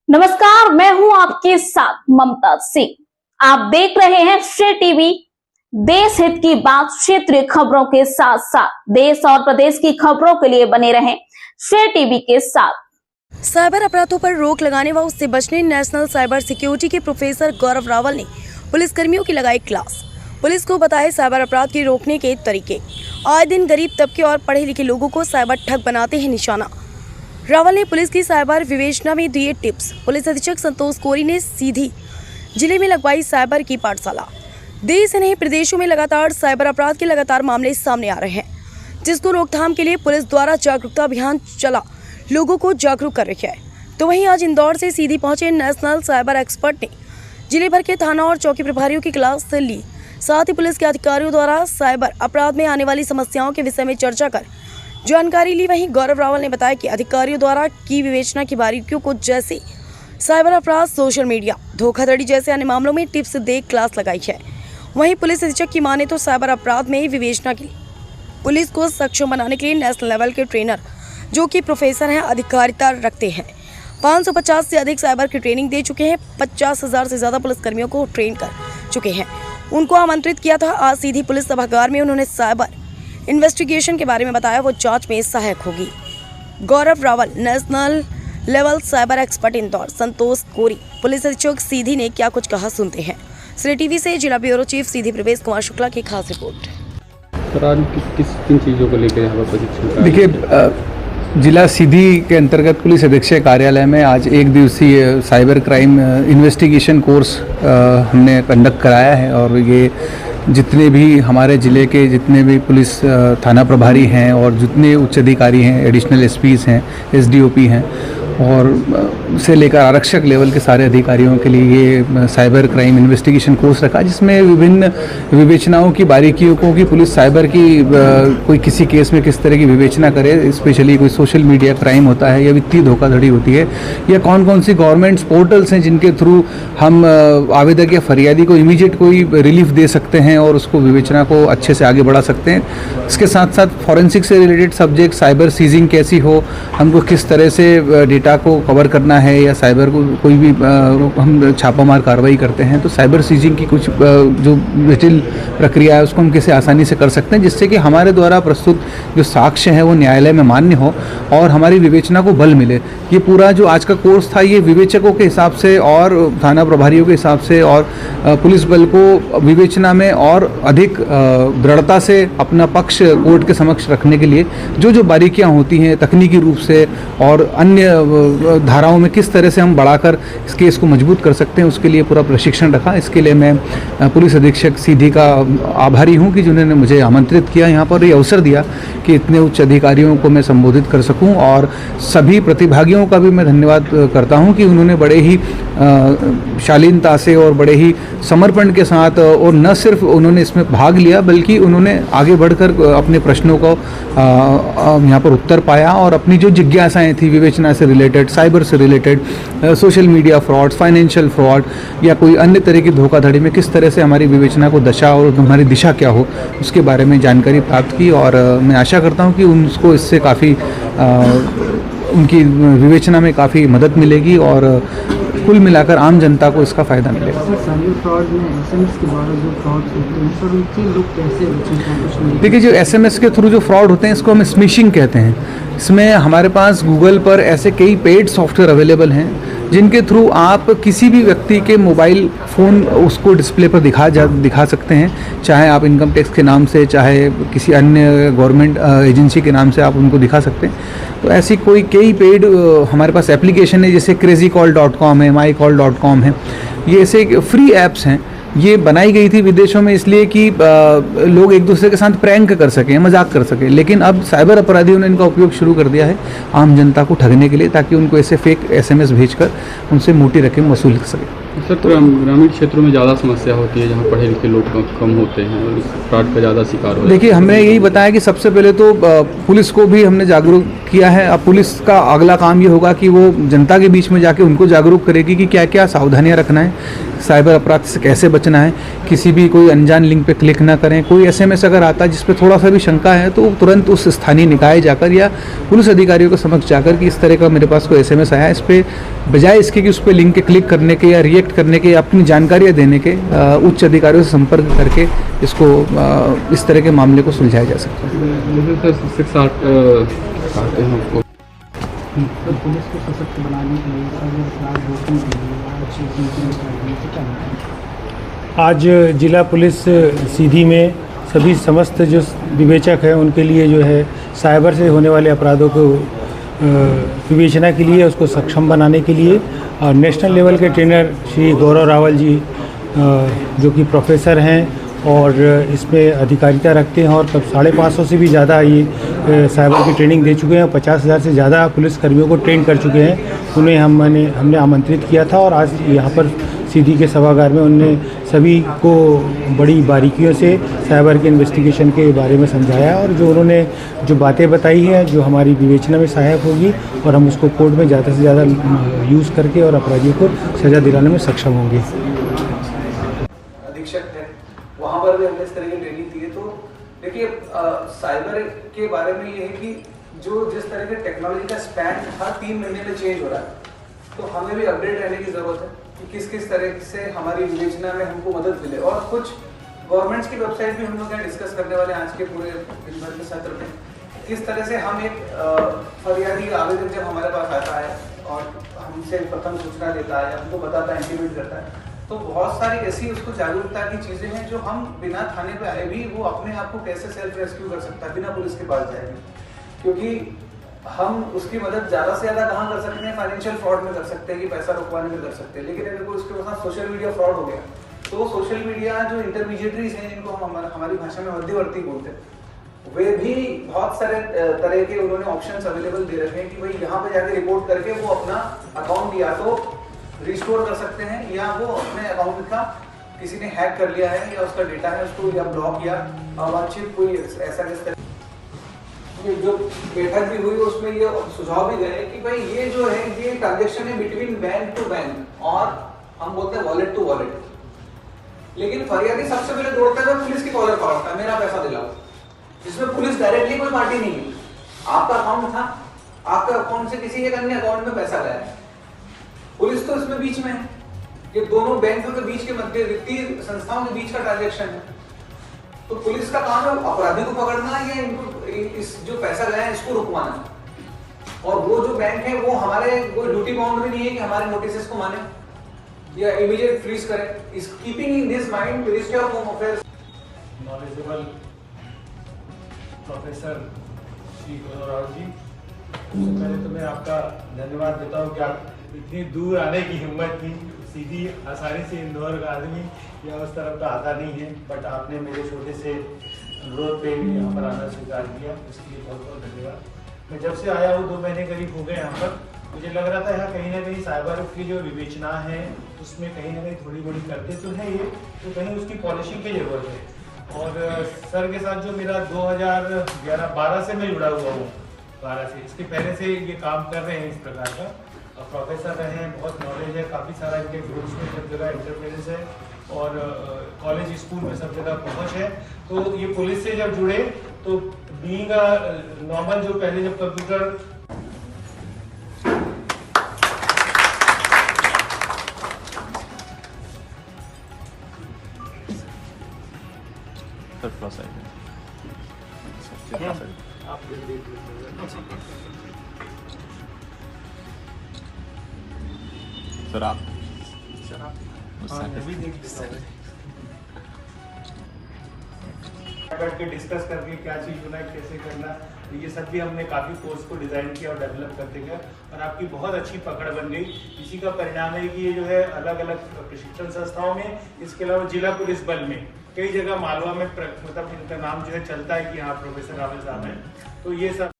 नमस्कार, मैं हूं आपके साथ ममता सिंह। आप देख रहे हैं श्रेय टीवी। देश हित की बात, क्षेत्रीय खबरों के साथ साथ देश और प्रदेश की खबरों के लिए बने रहें श्रेय टीवी के साथ। साइबर अपराधों पर रोक लगाने व उससे बचने नेशनल साइबर सिक्योरिटी के प्रोफेसर गौरव रावल ने पुलिसकर्मियों की लगाई क्लास। पुलिस को बताए साइबर अपराध के रोकने के तरीके। आए दिन गरीब तबके और पढ़े लिखे लोगों को साइबर ठग बनाते हैं निशाना। रावल ने पुलिस की साइबर विवेचना में दिए टिप्स। पुलिस अधीक्षक संतोष कोरी ने सीधी जिले में लगवाई साइबर की पाठशाला। देश ही नहीं प्रदेशों में लगातार साइबर अपराध के लगातार मामले सामने आ रहे हैं, जिसको रोकथाम के लिए पुलिस द्वारा जागरूकता अभियान चला लोगों को जागरूक कर रही है। तो वहीं आज इंदौर से सीधी पहुंचे नेशनल साइबर एक्सपर्ट ने जिले भर के थाना और चौकी प्रभारियों की क्लास ली। साथ ही पुलिस के अधिकारियों द्वारा साइबर अपराध में आने वाली समस्याओं के विषय में चर्चा कर जानकारी ली। वहीं गौरव रावल ने बताया कि अधिकारियों द्वारा की विवेचना की बारीकियों को जैसे साइबर अपराध, सोशल मीडिया, धोखाधड़ी जैसे अन्य मामलों में टिप्स दे क्लास लगाई है। वहीं पुलिस अधीक्षक की माने तो साइबर अपराध में विवेचना के लिए पुलिस को सक्षम बनाने के लिए नेशनल लेवल के ट्रेनर जो कि प्रोफेसर हैं अधिकारिता रखते हैं। 550 से अधिक साइबर की ट्रेनिंग दे चुके हैं। 50,000 से ज्यादा पुलिसकर्मियों को ट्रेन कर चुके हैं। उनको आमंत्रित किया था। आज सीधी पुलिस सभागार में उन्होंने साइबर इन्वेस्टिगेशन के बारे में बताया, वो जांच में सहायक होगी। Gaurav Rawal, national level cyber expert Indore. Santosh Kori, police अधीक्षक सीधी ने क्या कुछ कहा, सुनते हैं। श्रेय टीवी से जिला ब्यूरो चीफ सीधी प्रवेश कुमार शुक्ला की खास रिपोर्ट। सर, आज किन चीज़ों को लेकर यहाँ पर प्रशिक्षण? देखिए, जिला सीधी के अंतर्गत पुलिस अधीक्षक कार्यालय में आज एक दिवसीय साइबर क्राइम इन्वेस्टिगेशन कोर्स हमने कंडक्ट कराया है। और ये जितने भी हमारे ज़िले के जितने भी पुलिस थाना प्रभारी हैं और जितने उच्च अधिकारी हैं, एडिशनल एसपीज़ हैं, एसडीओपी हैं और से लेकर आरक्षक लेवल के सारे अधिकारियों के लिए ये साइबर क्राइम इन्वेस्टिगेशन कोर्स रखा, जिसमें विभिन्न विवेचनाओं की बारीकियों को कि पुलिस साइबर की कोई किसी केस में किस तरह की विवेचना करे, स्पेशली कोई सोशल मीडिया क्राइम होता है या वित्तीय धोखाधड़ी होती है, या कौन कौन सी गवर्नमेंट पोर्टल्स हैं जिनके थ्रू हम आवेदक या फरियादी को इमीडिएट कोई रिलीफ दे सकते हैं और उसको विवेचना को अच्छे से आगे बढ़ा सकते हैं। इसके साथ साथ फॉरेंसिक से रिलेटेड सब्जेक्ट, साइबर सीजिंग कैसी हो, हमको किस तरह से डेटा को कवर करना है, या साइबर को कोई भी हम छापामार कार्रवाई करते हैं तो साइबर सीजिंग की कुछ जो जटिल प्रक्रिया है उसको हम कैसे आसानी से कर सकते हैं, जिससे कि हमारे द्वारा प्रस्तुत जो साक्ष्य है वो न्यायालय में मान्य हो और हमारी विवेचना को बल मिले। ये पूरा जो आज का कोर्स था ये विवेचकों के हिसाब से और थाना प्रभारियों के हिसाब से और पुलिस बल को विवेचना में और अधिक दृढ़ता से अपना पक्ष कोर्ट के समक्ष रखने के लिए जो जो बारीकियां होती हैं तकनीकी रूप से और अन्य धाराओं में किस तरह से हम बढ़ाकर इस केस को मजबूत कर सकते हैं, उसके लिए पूरा प्रशिक्षण रखा। इसके लिए मैं पुलिस अधीक्षक सीधी का आभारी हूं कि जिन्होंने मुझे आमंत्रित किया, यहाँ पर ये अवसर दिया कि इतने उच्च अधिकारियों को मैं संबोधित कर सकूं। और सभी प्रतिभागियों का भी मैं धन्यवाद करता हूं कि उन्होंने बड़े ही शालीनता से और बड़े ही समर्पण के साथ, और न सिर्फ उन्होंने इसमें भाग लिया बल्कि उन्होंने आगे बढ़कर अपने प्रश्नों को यहाँ पर उत्तर पाया और अपनी जो जिज्ञासाएँ थी विवेचना से रिलेटेड, साइबर से related, social media fraud, financial fraud या कोई अन्य तरह की धोखाधड़ी में किस तरह से हमारी विवेचना को दशा और हमारी दिशा क्या हो, उसके बारे में जानकारी प्राप्त की। और मैं आशा करता हूं कि उनको इससे काफ़ी उनकी विवेचना में काफ़ी मदद मिलेगी और कुल मिलाकर आम जनता को इसका फ़ायदा मिलेगा। देखिए, जो SMS के थ्रू जो फ्रॉड होते हैं इसको हम स्मिशिंग कहते हैं। इसमें हमारे पास गूगल पर ऐसे कई पेड सॉफ्टवेयर अवेलेबल हैं जिनके थ्रू आप किसी भी व्यक्ति के मोबाइल फ़ोन उसको डिस्प्ले पर दिखा सकते हैं, चाहे आप इनकम टैक्स के नाम से, चाहे किसी अन्य गवर्नमेंट एजेंसी के नाम से आप उनको दिखा सकते हैं। तो ऐसी कई पेड हमारे पास एप्लीकेशन है, जैसे crazycall.com है, mycall.com है। ये ऐसे फ्री ऐप्स हैं। ये बनाई गई थी विदेशों में इसलिए कि लोग एक दूसरे के साथ प्रैंक कर सकें, मजाक कर सकें, लेकिन अब साइबर अपराधियों ने इनका उपयोग शुरू कर दिया है आम जनता को ठगने के लिए, ताकि उनको ऐसे फेक SMS भेजकर उनसे मोटी रकम वसूल कर सकें। सर, तो ग्रामीण क्षेत्रों में ज़्यादा समस्या होती है जहाँ पढ़े लिखे लोग कम होते हैं और इस फ्रॉड का ज़्यादा शिकार होते हैं। देखिए, हमने यही बताया कि सबसे पहले तो पुलिस को भी हमने जागरूक किया है। अब पुलिस का अगला काम ये होगा कि वो जनता के बीच में जाके उनको जागरूक करेगी कि क्या क्या सावधानियां रखना है। साइबर अपराध से कैसे बचना है, किसी भी कोई अनजान लिंक पे क्लिक ना करें। कोई SMS अगर आता है जिस पे थोड़ा सा भी शंका है तो तुरंत उस स्थानीय निकाय जाकर या पुलिस अधिकारियों के समक्ष जाकर कि इस तरह का मेरे पास कोई SMS आया है, इस पर बजाय इसके कि उस पर लिंक के क्लिक करने के या रिएक्ट करने के या अपनी जानकारियाँ देने के उच्च अधिकारियों से संपर्क करके इसको इस तरह के मामले को सुलझाया जा सकता है। जैसे 6-8 आते हैं आपको तो पुलिस को सशक्त बनाने के लिए साइबर अपराध रोकने के लिए आज जिला पुलिस सीधी में सभी समस्त जो विवेचक हैं उनके लिए जो है साइबर से होने वाले अपराधों को विवेचना के लिए उसको सक्षम बनाने के लिए और नेशनल लेवल के ट्रेनर श्री गौरव रावल जी जो कि प्रोफेसर हैं और इसमें अधिकारिता रखते हैं और कब 550 से भी ज़्यादा ये साइबर की ट्रेनिंग दे चुके हैं। 50,000 से ज़्यादा पुलिसकर्मियों को ट्रेन कर चुके हैं। उन्हें हमने आमंत्रित किया था और आज यहाँ पर सीधी के सभागार में उन्होंने सभी को बड़ी बारीकियों से साइबर के इन्वेस्टिगेशन के बारे में समझाया और जो उन्होंने जो बातें बताई हैं जो हमारी विवेचना में सहायक होगी और हम उसको कोर्ट में ज़्यादा से ज़्यादा यूज़ करके और अपराधियों को सज़ा दिलाने में सक्षम होंगे। अधीक्षक थे, वहाँ पर भी हमने इस तरह की ट्रेनिंग दी है। तो देखिए साइबर के बारे में ये है कि जो जिस तरह के टेक्नोलॉजी का स्पैन हर 3 महीने में चेंज हो रहा है तो हमें भी अपडेट रहने की ज़रूरत है कि किस किस तरह से हमारी विवेचना में हमको मदद मिले। और कुछ गवर्नमेंट्स की वेबसाइट भी हम लोग यहाँ डिस्कस करने वाले आज के पूरे दिन भर के सत्र में, किस तरह से हम एक फरियादी आवेदन जब हमारे पास आता है और हमसे प्रथम सूचना देता है, हमको बताता है, इंटीमेट करता है, तो बहुत सारी ऐसी उसको जागरूकता की चीज़ें हैं जो हम बिना थाने पे आए भी वो अपने आप को कैसे सेल्फ रेस्क्यू कर सकता है बिना पुलिस के पास जाए। क्योंकि हम उसकी मदद ज़्यादा से ज़्यादा कहाँ कर सकते हैं, फाइनेंशियल फ्रॉड में कर सकते हैं कि पैसा रुकवाने में कर सकते हैं। लेकिन अगर कोई उसके साथ सोशल मीडिया फ्रॉड हो गया तो सोशल मीडिया जो इंटरमीडिएटरीज हैं जिनको हम हमारी भाषा में मध्यवर्ती बोलते हैं, वे भी बहुत सारे तरह के उन्होंने ऑप्शंस अवेलेबल दे रखे हैं कि भाई यहाँ पे जाके रिपोर्ट करके वो अपना अकाउंट या तो रिस्टोर कर सकते हैं या वो अपने अकाउंट का किसी ने हैक कर लिया है या उसका डेटा है उसको या ब्लॉक या अवांछित कोई ऐसा किस तरह जो बैठक भी हुई उसमें ये सुझाव भी गए कि भाई ये जो है ये ट्रांजेक्शन है बिटवीन बैंक टू बैंक और हम बोलते हैं वॉलेट टू वॉलेट। लेकिन फरियादी सबसे पहले दौड़ता है पुलिस की कॉलर पकड़ता है, मेरा पैसा दिलाओ, जिसमें पुलिस डायरेक्टली कोई पार्टी नहीं है। आपका अकाउंट था, आपके अकाउंट से किसी एक अन्य अकाउंट में पैसा गया, पुलिस तो इसमें बीच में है, ये दोनों बैंकों के बीच के मध्य वित्तीय संस्थाओं के बीच का ट्रांजेक्शन है। तो पुलिस का काम है अपराधी को पकड़ना या इनको इस जो पैसा गया है इसको रुकवाना। और वो जो बैंक है वो हमारे कोई ड्यूटी बाउंड भी नहीं है कि हमारे नोटिस को माने या इमीडिएट फ्रीज करें। इस keeping in this mind ministry of home affairs knowledgeable professor Shri Gaurav Rao ji, सबसे पहले तो मैं आपका धन्यवाद देता हूँ कि आप इतनी दूर आने की हिम्मत की। सीधी आसानी से इंदौर का आदमी या उस तरफ का आता नहीं है, बट आपने मेरे छोटे से अनुरोध पे यहाँ पर आना स्वीकार किया, उसके लिए बहुत बहुत धन्यवाद। मैं जब से आया हूँ 2 महीने करीब हो गए यहाँ पर, मुझे लग रहा था यहाँ कहीं ना कहीं साइबर की जो विवेचना है उसमें कहीं ना कहीं थोड़ी बड़ी करते तो है ये, तो कहीं उसकी पॉलिशिंग की ज़रूरत है। और सर के साथ जो मेरा 2011-12 से मैं जुड़ा हुआ हूँ, 12 से, इसके पहले से ये काम कर रहे हैं इस प्रकार का। प्रोफेसर रहे हैं, बहुत नॉलेज है, काफ़ी सारा इनके ग्रुप्स में सब जगह इंटरफेरेंस है और कॉलेज स्कूल में सब जगह पहुंच है। तो ये पुलिस से जब जुड़े तो बीइंग नॉर्मल जो पहले जब कंप्यूटर सर आप बैठ के डिस्कस करके क्या चीज़ होना है, कैसे करना, तो ये सब भी हमने काफ़ी कोर्स को डिज़ाइन किया और डेवलप करते गया और आपकी बहुत अच्छी पकड़ बन गई। इसी का परिणाम है कि ये जो है अलग अलग प्रशिक्षण संस्थाओं में, इसके अलावा जिला पुलिस बल में कई जगह मालवा में मतलब इनका नाम जो है चलता है कि हाँ प्रोफेसर रावल साहब हैं। तो ये सब